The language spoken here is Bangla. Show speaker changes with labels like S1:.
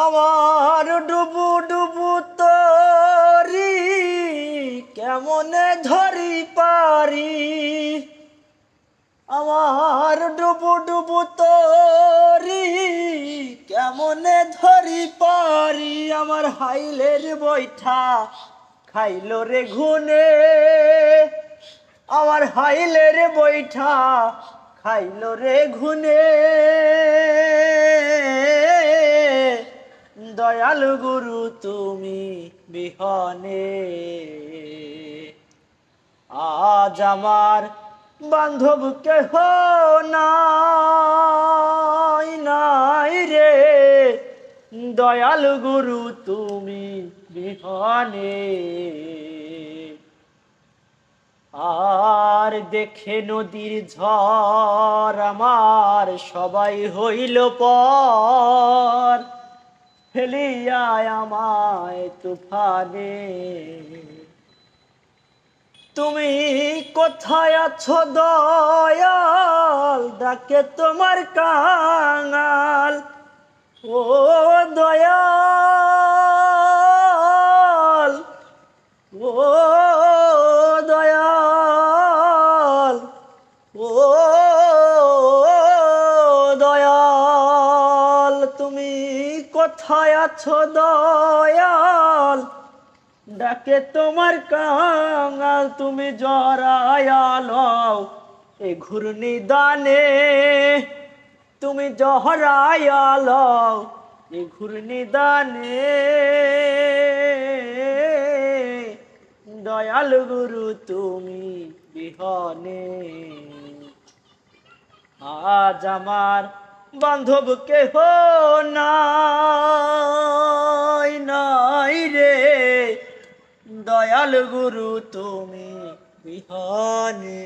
S1: আমার ডুবু ডুবু তরি কেমনে ধরি পারি। আমার ডুবু ডুবু তরি কেমনে ধরি পারি। আমার হাইলের বৈঠা খাইলো রে ঘুনে। আমার হাইলের বৈঠা খাইলো রে ঘুনে। দয়াল গুরু তুমি বিহনে আজ আমার বান্ধব কেহ নাই নাই রে। দয়াল গুরু তুমি বিহনে আর দেখে নদীর ঝড় আমার সবাই হইল পর। ফেলিয়া আমায় তুফানে তুমি কোথায় আছো দয়াল। ডাকে তোমার কাঙাল ও দয়াল ও দয়াল ও দয়াল তুমি কোথায় আছো দয়াল। ডাকে তোমার কাঙাল তুমি জড়ায়ালও এ ঘূর্ণি দানে। তুমি জহরায়ালও এ ঘূর্ণি দানে। দয়াল গুরু তুমি বিহনে আজ আমার বান্ধব কেহ নাই নাই রে। দয়াল গুরু তুমি বিহনে।